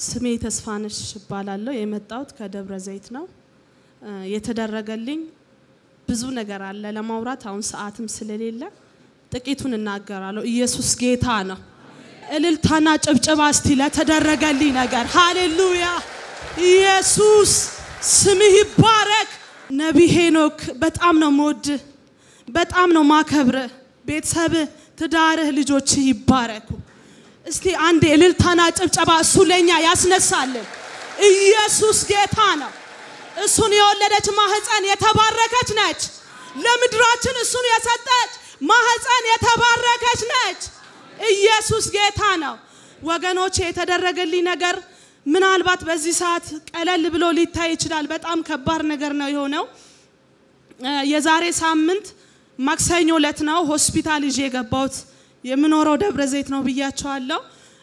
ስሜ ተስፋነሽ ይባላልው የመጣሁት ከደብረ ዘይት ነው የተደረገልኝ ብዙ ነገር አለ ለማውራት አሁን ሰዓትም ስለሌለ ጥቂቱን እናገራለሁ ኢየሱስ ጌታ ነው እልልታና ጭብጨባ እስቲ ለተደረገልኝ ነገር ሃሌሉያ ኢየሱስ ስምህ ይባረክ ነብይ ሄኖክ በጣም ነው ሞድ በጣም ነው ማከብረ ቤተሰብ ትዳርህ ልጆች ይባረኩ እስቲ አንዴ እልልታና ጭብጨባ እሱ ለኛ ያስነሳልን ኢየሱስ ጌታ ነው እሱን የወለደች ማህፀን የተባረከች ነች ለምድራችን እሱን የሰጠች ማህፀን የተባረከች ነች ኢየሱስ ጌታ ነው ወገኖቼ የተደረገልኝ ነገር ምናልባት በዚህ ሰዓት ቀለል ብሎ ሊታይ ይችላል በጣም ከባድ ነገር ነው የሆነው የዛሬ ሳምንት ማክሰኞ ዕለት ነው ሆስፒታል ይዤ ገባሁት የምኖረው ደብረ ዘይት ነው ብያቸዋለሁ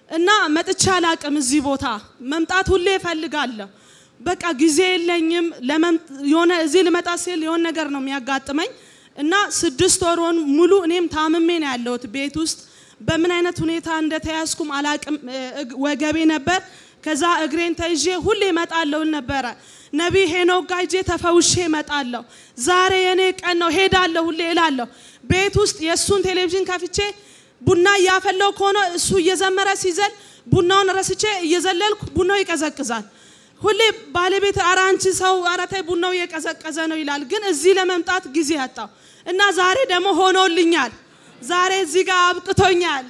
እና መጥቻ አላቅም እዚህ ቦታ መምጣት ሁሌ እፈልጋለሁ በቃ ጊዜ የለኝም የሆነ እዚህ ልመጣ ሲል የሆነ ነገር ነው የሚያጋጥመኝ እና 6 ወሩን ሙሉ እኔም ታምሜ ነው ያለሁት ቤት ውስጥ በምን አይነት ሁኔታ እንደተያዝኩም አላቅም ወገቤ ነበር ከዛ እግሬን ተይዤ ሁሌ እመጣለሁ ነበር ነብይ ሄኖክ ጋጄ ተፈውሼ እመጣለሁ ዛሬ የኔ ቀን ነው ሄዳለሁ ሁሌ እላለሁ ቤት ውስጥ የሱን ቴሌቪዥን ከፍቼ ቡና ያፈለው ኮኖ እሱ እየዘመረ ሲዘል ቡናውን ረስቼ እየዘለልኩ ቡናው ይቀዘቅዛል ሁሌ ባለቤት አራንቺ ሰው አራታይ ቡናው እየቀዘቀዘ ነው ይላል ግን እዚህ ለመምጣት ጊዜ አጣው እና ዛሬ ደግሞ ሆኖልኛል ዛሬ እዚህ ጋር አብቅቶኛል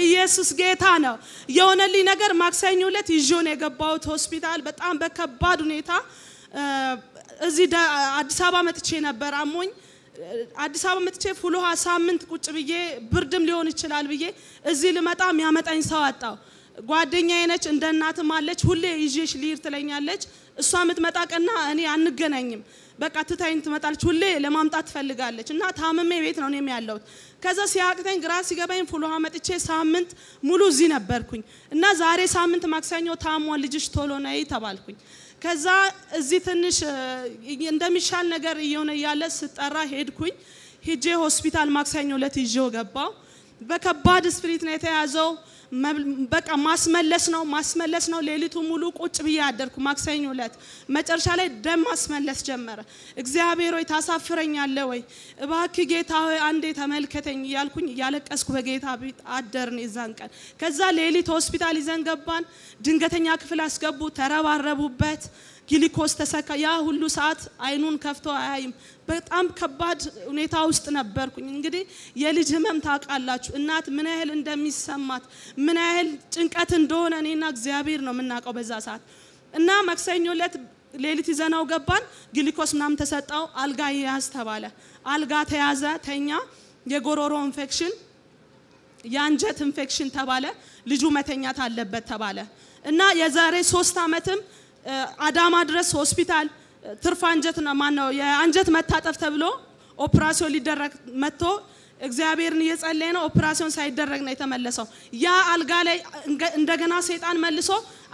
ኢየሱስ ጌታ ነው የሆነልኝ ነገር ማክሰኞ ዕለት ይጆን የገባሁት ሆስፒታል በጣም በከባድ ሁኔታ እዚህ አዲስ አበባ መጥቼ ነበር አሞኝ አዲስ አበባ መጥቼ ፉሉሃ ሳምንት ቁጭ ብዬ ብርድም ሊሆን ይችላል ብዬ እዚህ ልመጣ የሚያመጣኝ ሰው አጣው ጓደኛዬ ነች እንደ እናትም አለች ሁሌ ይዤሽ ሊር ትለኛለች እሷ ምትመጣቀና እኔ አንገናኝም በቃ ትታይን ትመጣለች ሁሌ ለማምጣት ፈልጋለች እና ታመሜ ቤት ነው እኔም ያለሁት ከዛ ሲያቅተኝ ግራ ሲገባኝ ፉሉሃ መጥቼ ሳምንት ሙሉ እዚህ ነበርኩኝ እና ዛሬ ሳምንት ማክሰኞ ታሟል ልጅሽ ቶሎ ነይ ተባልኩኝ ከዛ እዚህ ትንሽ እንደሚሻል ነገር እየሆነ ያለ ስጠራ ሄድኩኝ ሄጄ ሆስፒታል ማክሰኞ ዕለት ይዤው ገባው በከባድ ስፒሪት ነው የተያዘው በቃ ማስመለስ ነው ሌሊቱ ሙሉ ቁጭ ብዬ አደርኩ ማክሰኞ ዕለት መጨረሻ ላይ ደም ማስመለስ ጀመረ እግዚአብሔር ሆይ ታሳፍረኛለህ ወይ እባክህ ጌታ ሆይ አንዴ ተመልከተኝ ያልኩኝ ያለቀስኩ በጌታ ቤት አደርን ይዛን ቀን ከዛ ሌሊት ሆስፒታል ይዘን ገባን ድንገተኛ ክፍል አስገቡ ተረባረቡበት ግሉኮስ ተሰካ ያ ሁሉ ሰዓት አይኑን ከፍቶ አያይም በጣም ከባድ ሁኔታ ውስጥ ነበርኩኝ እንግዲህ የልጅ ህመም ታቃላችሁ እናት ምን ያህል እንደሚሰማት ምን ያህል ጭንቀት እንደሆነ እኔና እግዚአብሔር ነው የምናቀው በዛ ሰዓት እና ማክሰኞ ዕለት ሌሊት ይዘናው ገባን ግሉኮስ ምናም ተሰጣው አልጋ ያዝ ተባለ አልጋ ተያዘ ተኛ የጎሮሮ ኢንፌክሽን ያንጀት ኢንፌክሽን ተባለ ልጁ መተኛት አለበት ተባለ እና የዛሬ 3 አመትም አዳማ ድረስ ሆስፒታል ትርፍ አንጀትና ማነው የአንጀት መታጠፍ ተብሎ ኦፕራሲዮን ሊደረግ መጥቶ እግዚአብሔርን እየጸለየ ነው ኦፕራሲዮን ሳይደረግ ነው የተመለሰው ያ አልጋ ላይ እንደገና ሰይጣን መልሶ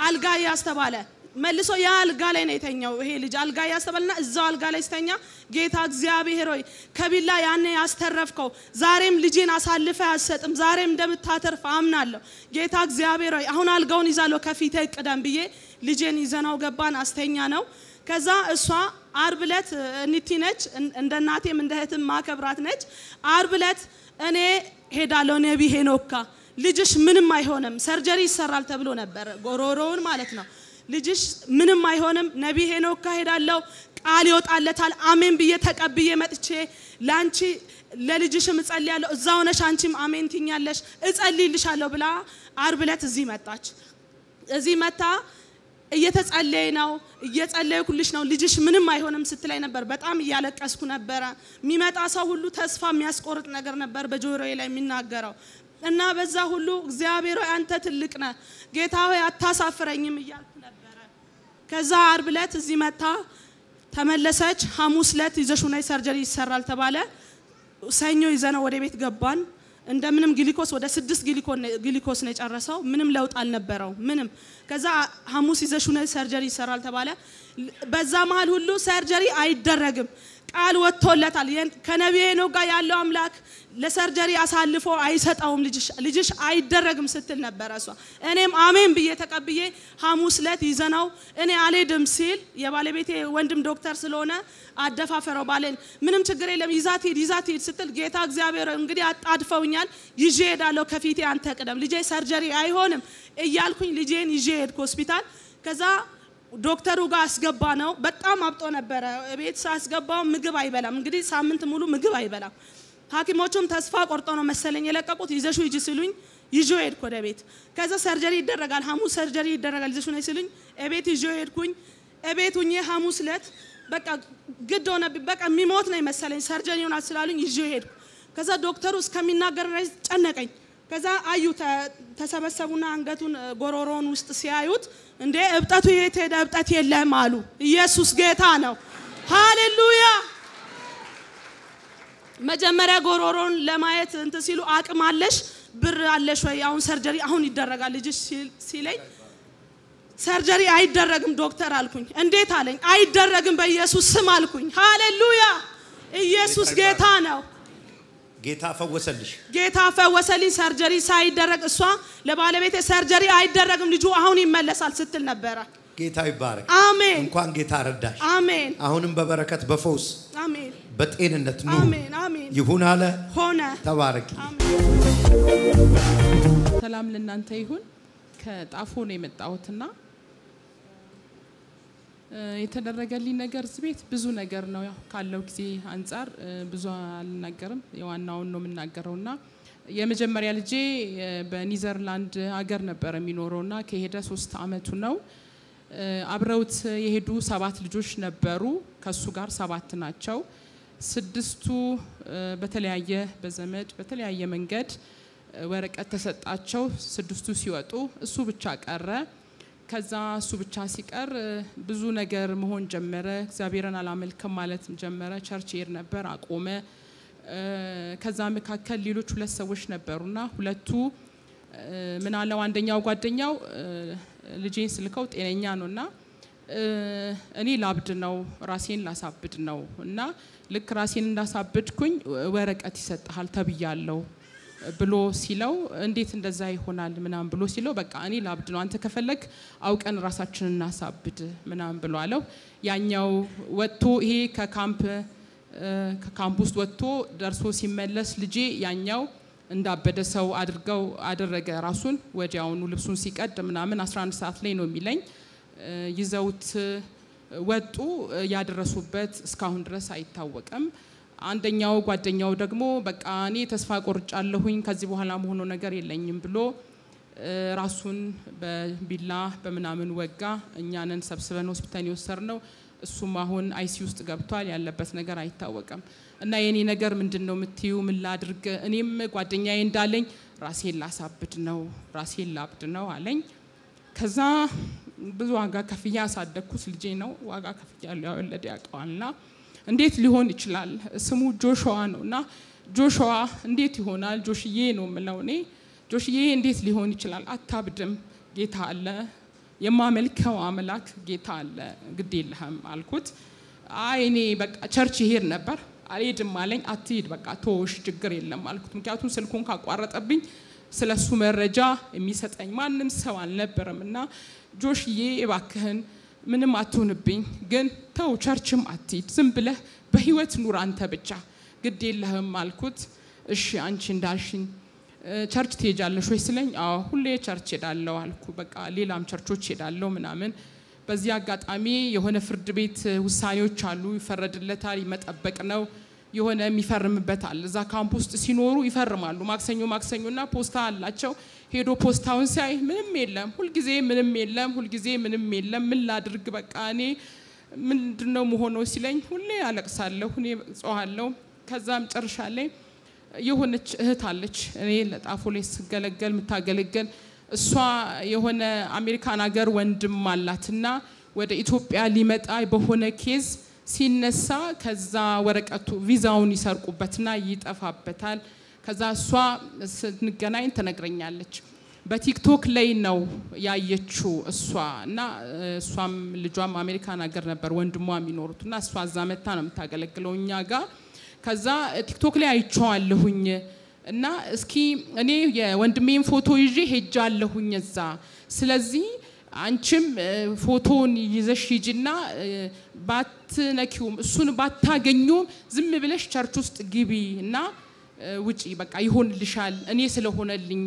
አልጋ ያስተባለ መልሶ ያ አልጋ ላይ ነው የተኛው ይሄ ልጅ አልጋ ያስተባልና እዛው አልጋ ላይ ስተኛ ጌታ እግዚአብሔር ሆይ ከቢላ ያኔ ያስተረፍከው ዛሬም ልጄን አሳልፈ ያሰጥም ዛሬም እንደምታተርፍ አምናለሁ ጌታ እግዚአብሔር ሆይ አሁን አልጋውን ይዛለው ከፊቴ ቀደም ብዬ ልጄን ይዘናው ገባን አስተኛ ነው ከዛ እሷ አርብ ዕለት እንቲ ነች እንደ እናቴም እንደ እህትም ማከብራት ነች አርብ ዕለት እኔ ሄዳለሁ ነብይ ሄኖክ ልጅሽ ምንም አይሆንም ሰርጀሪ ይሰራል ተብሎ ነበር ጎሮሮውን ማለት ነው ልጅሽ ምንም አይሆንም ነብይ ሄኖክ ሄዳለሁ ቃል ይወጣለታል አሜን ብዬ ተቀብዬ መጥቼ ላንቺ ለልጅሽም እጸልያለሁ እዛው ነሽ አንቺም አሜን ትኛለሽ እጸልይልሻለሁ ብላ አርብ ዕለት እዚህ መጣች እዚህ መጣ እየተጸለየ ነው እየጸለይኩልሽ ነው ልጅሽ ምንም አይሆንም ስትላይ ነበር በጣም እያለቀስኩ ነበር የሚመጣ ሰው ሁሉ ተስፋ የሚያስቆርጥ ነገር ነበር በጆሮዬ ላይ የሚናገረው እና በዛ ሁሉ እግዚአብሔር ሆይ አንተ ትልቅ ነህ ጌታ ሆይ አታሳፍረኝም እያልኩ ነበር ከዛ አርብ ዕለት እዚህ መጣ ተመለሰች ሐሙስ ዕለት ይዘሽው ነይ ሰርጀሪ ይሰራል ተባለ ሰኞ ይዘነው ወደ ቤት ገባን እንደምንም ግሉኮስ ወደ 6 ግሉኮስ ነው የጨረሰው ምንም ለውጥ አልነበረው ምንም ከዛ ሐሙስ ይዘሽው ነይ ሰርጀሪ ይሰራል ተባለ በዛ መሃል ሁሉ ሰርጀሪ አይደረግም ቃል ወጥቶለታል ከነቢዩ ሄኖክ ጋር ያለው አምላክ ለሰርጀሪ አሳልፎ አይሰጣውም ልጅሽ አይደረግም ስትል ነበር እሷ እኔም አሜን ብዬ ተቀብዬ ሐሙስ ዕለት ይዘናው እኔ አልሄድም ሲል የባለቤቴ ወንድም ዶክተር ስለሆነ አደፋፈረው ባለን ምንም ችግር የለም ይዛት ሂድ ስትል ጌታ እግዚአብሔር እንግዲህ አጣድፈውኛል ይዤ ሄዳለሁ ከፊቴ አንተ ቀደም ልጄ ሰርጀሪ አይሆንም እያልኩኝ ልጄን ይዤ ሄድኩ ሆስፒታል ከዛ ዶክተሩ ጋር አስገባ ነው በጣም አብጦ ነበር ቤት ሳስገባው ምግብ አይበላም እንግዲህ ሳምንት ሙሉ ምግብ አይበላም ሐኪሞቹም ተስፋ ቆርጦ ነው መሰለኝ የለቀቁት ይዘሹ ይጂ ሲሉኝ ይዤ ሄድኩ ወደ ቤት ከዛ ሰርጀሪ ይደረጋል ሐሙስ ሰርጀሪ ይደረጋል ይዘሹ ነው ሲሉኝ እቤት ይዤ ሄድኩኝ እቤቱኝ ሐሙስ ዕለት በቃ ግድ ሆነ በቃ የሚሞት ነው መሰለኝ ሰርጀሪ ሆናል ስላሉኝ ይዤ ሄድኩ ከዛ ዶክተሩ እስከሚናገር ድረስ ጨነቀኝ ከዛ አዩ ተሰበሰቡና አንገቱን ጎሮሮን ውስጥ ሲያዩት እንዴ እብጠቱ የት ሄደ እብጠት የለም አሉ ኢየሱስ ጌታ ነው ሃሌሉያ መጀመሪያ ጎሮሮን ለማየት እንት ሲሉ አቅም አለሽ ብር አለሽ ወይ አሁን ሰርጀሪ አሁን ይደረጋል ልጅሽ ሲለኝ ሰርጀሪ አይደረግም ዶክተር አልኩኝ እንዴት አለኝ አይደረግም በኢየሱስ ስም አልኩኝ ሃሌሉያ ኢየሱስ ጌታ ነው ጌታ ፈወሰልኝ ሰርጀሪ ሳይደረግ እሷ ለባለቤቴ ሰርጀሪ አይደረግም ልጁ አሁን ይመለሳል ስትል ነበር ጌታ ይባረክ አሜን እንኳን ጌታ ረዳሽ አሜን አሁንም በበረከት በፈውስ አሜን በጤንነት ነው አሜን አሜን ይሁን አለ ሆነ ተባረክ ሰላም ለእናንተ ይሁን ከጣፎ ነው የመጣሁትና የተደረገልኝ ነገር ዝቤት ብዙ ነገር ነው ያው ካለው ጊዜ አንፃር ብዙ አልናገርም የዋናውን ነው የምናገረውና የመጀመሪያ ልጄ በኒዘርላንድ ሀገር ነበር የሚኖረውና ከሄደ 3 አመቱ ነው አብረውት የሄዱ 7 ልጆች ነበሩ ከሱ ጋር 7 ናቸው 6ቱ በተለያየ በዘመድ በተለያየ መንገድ ወረቀት ተሰጣቸው 6ቱ ሲወጡ እሱ ብቻ ቀረ ከዛ እሱ ብቻ ሲቀር ብዙ ነገር መሆን ጀመረ እግዚአብሔርን አላመልክም ማለት ጀመረ ቸርች ይር ነበር አቆመ ከዛ መካከል ሌሎች 2 ሰዎች ነበሩና ሁለቱ ምን አለው አንደኛው ጓደኛው ልጄን ስልከው ጤነኛ ነውና እኔ ላብድ ነው ራሴን ላሳብድ ነው እና ልክ ራሴን እንዳሳብድኩኝ ወረቀት ይሰጣል ተብያለሁ ብሎ ሲለው እንዴት እንደዛ ይሆናል ምናም ብሎ ሲለው በቃ እኔ ላብድ ነው አንተ ከፈለክ አውቀን ራሳችንን እናሳብድ ምናም ብሎ አለው ያኛው ወጥቶ ይሄ ከካምፕ ውስጥ ወጥቶ ደርሶ ሲመለስ ልጄ ያኛው እንዳበደ ሰው አደረገ ራሱን ወዲያውኑ ልብሱን ሲቀድ ምናምን 11 ሰዓት ላይ ነው የሚለኝ ይዘውት ወጡ ያደረሱበት እስካሁን ድረስ አይታወቅም አንደኛው ጓደኛው ደግሞ በቃ እኔ ተስፋ ቆርጫለሁኝ ከዚህ በኋላ መሆኑ ነገር የለኝም ብሎ ራሱን በቢላ በመናምን ወጋ እኛንን ሰብስበን ሆስፒታል ይወሰድነው እሱም አሁን አይሲ ውስጥ ገብቷል ያለበት ነገር አይታወቅም እና የኔ ነገር ምንድነው ምትዩ ምን ላድርግ እኔም ጓደኛዬ እንዳለኝ ራሴን ላሳብድ ነው ራሴን ላብድ ነው አለኝ ከዛ ብዙ ዋጋ ከፍያ አሳደኩት ልጄ ነው ዋጋ ከፍያለሁ ያወለደ ያቀዋልና እንዴት ሊሆን ይችላል ስሙ ጆሹዋ ነውና ጆሹዋ እንዴት ይሆናል ጆሽዬ ነው ምለው እኔ ጆሽዬ እንዴት ሊሆን ይችላል አታብድም ጌታ አለ የማመልከው አምላክ ጌታ አለ ግድ የለህም አልኩት አይ እኔ በቃ ቸርች ይሄድ ነበር አልሄድም አለኝ አትሂድ በቃ ተወሽ ችግር የለም አልኩት ምክንያቱም ስልኩን ካቋረጠብኝ ስለሱ መረጃ የሚሰጠኝ ማንንም ሰው አልነበረምና ጆሽዬ እባክህን ምንም አትሆንብኝ ግን ተው ቸርችም አትሂድ ዝም ብለህ በህይወት ኑር አንተ ብቻ ግድ የለህም አልኩት እሺ አንቺ እንዳልሽኝ ቸርች ትሄጃለሽ ወይ ስለኝ አዎ ሁሌ ቸርች ሄዳለሁ አልኩ በቃ ሌላም ቸርቾች ሄዳለሁ ምናምን በዚህ አጋጣሚ የሆነ ፍርድ ቤት ውሳኔዎች አሉ ይፈረድለታል ይመጣበቅ ነው የሆነ የሚፈርምበት አለ እዛ ካምፕ ውስጥ ሲኖሩ ይፈርማሉ ማክሰኞና ፖስታ አላቸው ሄዶ ፖስታውን ሳይ ምንም የለም ሁሉ ጊዜ ምንም የለም ምን ላድርግ በቃ እኔ ምንድነው መሆነው ሲለኝ ሁሌ አለቅሳለሁ እኔ ጾሃለሁ ከዛም ጨርሻለሁ የሆነች እህት አለች እኔ ለጣፎ ላይ ስገለገል ምታገለገል እሷ የሆነ አሜሪካን ሀገር ወንድም አላትና ወደ ኢትዮጵያ ሊመጣ በሆነ ኬዝ ሲነሳ ከዛ ወረቀቱ ቪዛውን ይሰርቁበትና ይጠፋበታል ከዛ እሷ ስንገናኝ ተነግረኛለች በቲክቶክ ላይ ነው ያየችው እሷና እሷም ልጇም አሜሪካን ሀገር ነበር ወንድሟ የሚኖሩትና እሷ እዛ መታ ነው የምታገለግለው እኛ ጋር ከዛ ቲክቶክ ላይ አይቼዋለሁኝ እና እስኪ እኔ የወንድሜን ፎቶ ይዤ ሄጃለሁኝ እዛ ስለዚህ አንቺም ፎቶን ይዘሽ ሂጂና ባትነኪውም እሱን ባታገኙ ዝም ብለሽ ቸርች ውስጥ ግቢና ውጪ በቃ ይሆንልሻል እኔ ስለሆነልኝ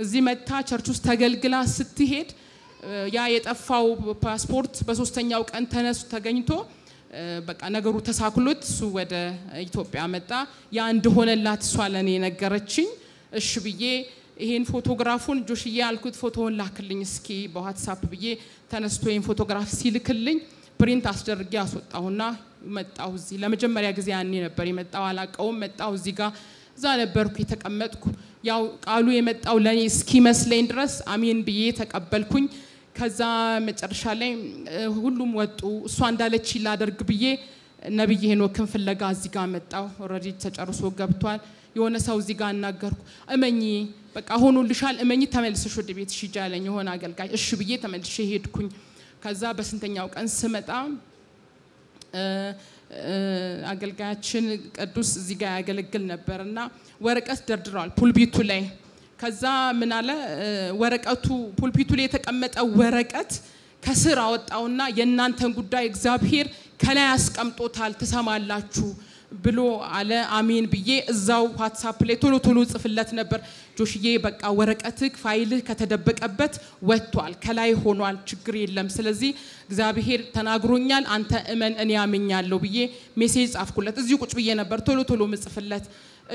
እዚህ መታ ቸርች ውስጥ ተገልግላ ስትሄድ ያ የጠፋው ፓስፖርት በሶስተኛው ቀን ተገኝቶ በቃ ነገሩ ተሳክሎት እሱ ወደ ኢትዮጵያ መጣ ያ እንደሆነላት እሷ ለኔ ነገረችኝ እሺ ብዬ ይሄን ፎቶግራፉን ጆሽዬ አልኩት ፎቶውን ላክልኝ እስኪ በዋትስአፕ ብዬ ተነስቶ ይሄን ፎቶግራፍ ሲልክልኝ ፕሪንት አስደርጌ አስወጣውና መጣው እዚህ ለመጀመሪያ ጊዜ ያኔ ነበር የመጣው አላቀውም መጣው እዚህ ጋር እዛ ነበርኩ የተቀመጥኩ ያው ቃሉ የመጣው ለኔ እስኪ መስለኝ ድረስ አሜን ብዬ ተቀበልኩኝ ከዛ መጨረሻ ላይ ሁሉም ወጡ እሷ እንዳለች ላደርግ ብዬ ነብይ ሄኖክን ፍለጋ እዚህ ጋር መጣው ኦሬዲ ተጨርሶ ገብቷል የሆነ ሰው እዚህ ጋር እናገርኩ እመኚ በቃ ሆኖልሻል እመኚ ተመልሰሽ ወደ ቤትሽ ሂጃለኝ የሆነ አገልጋይ እሺ ብዬ ተመልሼ ሄድኩኝ ከዛ በስንተኛው ቀን ስመጣ አገልጋያችን ቅዱስ እዚህ ጋር ያገለግል ነበርና ወረቀት ደርድሯል ፑልፒቱ ላይ ከዛ ምን አለ ወረቀቱ ፑልፒቱ ላይ የተቀመጠ ወረቀት ከስር አወጣውና የእናንተን ጉዳይ እግዚአብሔር ከላይ አስቀምጦታል ተሰማላችሁ ብሎ አለ አሜን ብዬ እዛው ዋትስአፕ ላይ ቶሎ ጽፍለት ነበር ጆሽዬ በቃ ወረቀትክ ፋይልህ ከተደበቀበት ወጥቷል ከላይ ሆኗል ችግር የለም ስለዚህ እግዚአብሔር ተናግሮኛል አንተ እመን እኔ አምኛለሁ ብዬ ሜሴጅ ጻፍኩለት እዚሁ ቁጭ ብዬ ነበር ቶሎ ምጽፍለት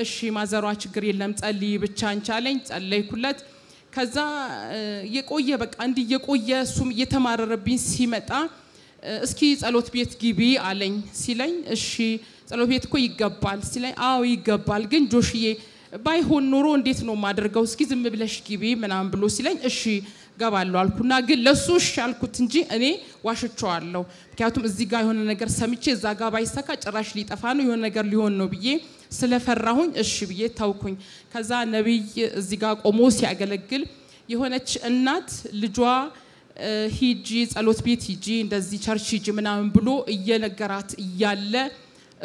እሺ ማዘሯ ችግር የለም ጸልይ ብቻ አንቻለኝ ጸለይኩለት ከዛ የቆየ በቃ እንዲ የቆየ እሱም እየተማረረብኝ ሲመጣ እስኪ ጸሎት ቤት ግቢ አለኝ ሲለኝ እሺ ጸሎት ቤት እኮ ይገባል ሲለኝ አዎ ይገባል ግን ጆሽዬ ባይሆን ኖሮ እንዴት ነው ማድረገው እስኪ ዝም ብለሽ ግቢ ምናምን ብሎ ሲለኝ እሺ ገባለሁ አልኩና ግን ለሱ እሺ አልኩት እንጂ እኔ ዋሽቻለሁ ምክንያቱም እዚህ ጋር የሆነ ነገር ሰምቼ እዛ ጋር ባይሰካ ጭራሽ ሊጠፋ ነው የሆነ ነገር ሊሆን ነው ብዬ ስለፈራሁኝ እሺ ብዬ ታውኩኝ ከዛ ነብይ እዚህ ጋር ቆሞ ሲያገለግል የሆነች እናት ልጇ ሂጂ ጸሎት ቤት ሂጂ እንደዚህ ቸርች ሂጂ ምናምን ብሎ እየነገራት እያለ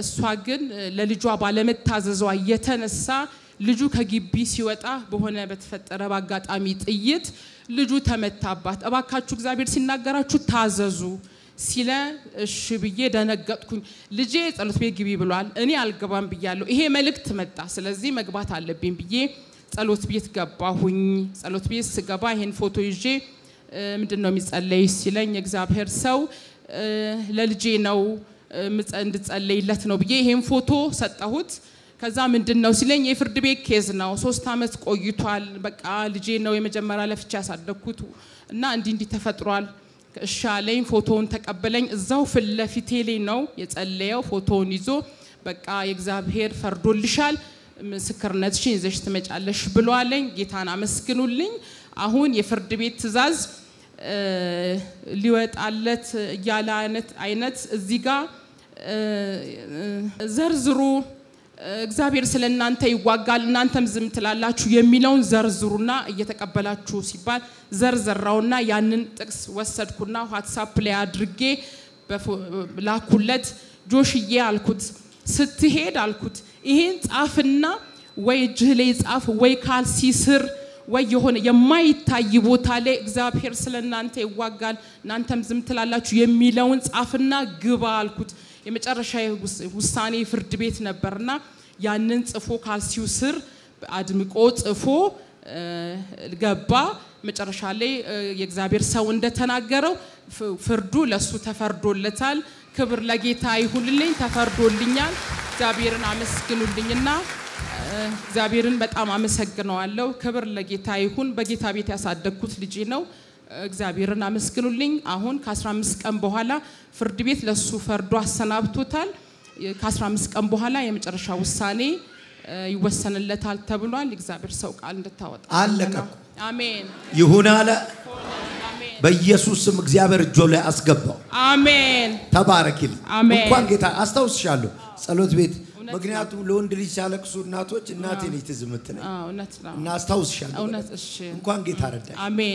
እሷ ግን ለልጇ ባለመታዘዟ የተነሳ ልጁ ከግቢ ሲወጣ በሆነ በተፈጠረ ባጋጣሚ ጥይት ልጁ ተመታባት እባካችሁ እግዚአብሔር ሲናገራችሁ ታዘዙ ሲለ እሺ ብዬ ደነገጥኩኝ ልጄ ጸሎት ቤት ግቢ ብሏል እኔ አልገባም ብያለሁ ይሄ መልእክት መጣ ስለዚህ መግባት አለብኝ ብዬ ጸሎት ቤት ገባሁኝ ጸሎት ቤት ስገባ ይሄን ፎቶ ይዤ ምንድነው የሚጸለይ ሲለኝ እግዚአብሔር ሰው ለልጄ ነው እንድጸልይለት ነው ብዬ ይሄን ፎቶ ሰጣሁት ከዛ ምንድነው ሲለኝ የፍርድ ቤት ኬዝ ነው 3 አመት ቆይቷል በቃ ልጄ ነው የመጀመሪያ ለፍቻ ያሳደኩት እና እንዲ ተፈጥሯል እሻለኝ ፎቶውን ተቀበለኝ እዛው ፍለፊቴ ላይ ነው የጸለየው ፎቶውን ይዞ በቃ የእግዚአብሔር ፈርዶልሻል ምስክርነትሽን ይዘሽ ትመጫለሽ ብሎ አለኝ ጌታን አመስግኑልኝ አሁን የፍርድ ቤት ትዛዝ ሊወጣለት ያለ አይነት እዚህ ጋር ዘርዝሩ እግዚአብሔር ስለናንተ ይዋጋል እናንተም ዝም ትላላችሁ የሚለውን ዘርዝሩና እየተቀበላችሁ ሲባል ዘርዘራውና ያንን ጥቅስ ወሰድኩና ዋትስአፕ ላይ አድርጌ ላኩለት ጆሽዬ አልኩት ስትሄድ አልኩት ይሄን ጻፍና ወይ እጅህ ላይ ጻፍ ወይ ካልሲ ስር ወይ የሆነ የማይታይ ቦታ ላይ እግዚአብሔር ስለናንተ ይዋጋል እናንተም ዝም ትላላችሁ የሚለውን ጻፍና ግባ አልኩት የመጨረሻ ውሳኔ ፍርድ ቤት ነበርና ያንን ጽፎ ካልሲው ስር አድምቆ ጽፎ ገባ መጨረሻ ላይ የእግዚአብሔር ሰው እንደተናገረው ፍርዱ ለሱ ተፈርዶለታል ክብር ለጌታ ይሁንልኝ ተፈርዶልኛል እግዚአብሔርን አመስግኑልኝና እግዚአብሔርን በጣም አመሰግነዋለሁ ክብር ለጌታ ይሁን በጌታ ቤት ያሳደግኩት ልጅ ነው እግዚአብሔርን አመስግኑልኝ አሁን ከ15 ቀን በኋላ ፍርድ ቤት ለሱ ፈርዶ አሰናብቶታል ከ15 ቀን በኋላ የመጨረሻ ውሳኔ ይወሰንለታል ተብሏል እግዚአብሔር ሰው ቃል እንድታወጣ አለቀ አሜን ይሁን አለ በኢየሱስ ስም እግዚአብሔር እጆ ላይ አስገባው አሜን ተባረክልኝ እንኳን ጌታ አስተውስሻለሁ ጸሎት ቤት ምክንያቱም ለወንድ ልጅ ሲያለቅሱ እናቶች እናቴ ነች ትዝ የምትለኝ እና አስታውስሻለሁ እንኳን ጌታ ረዳሽ አሜን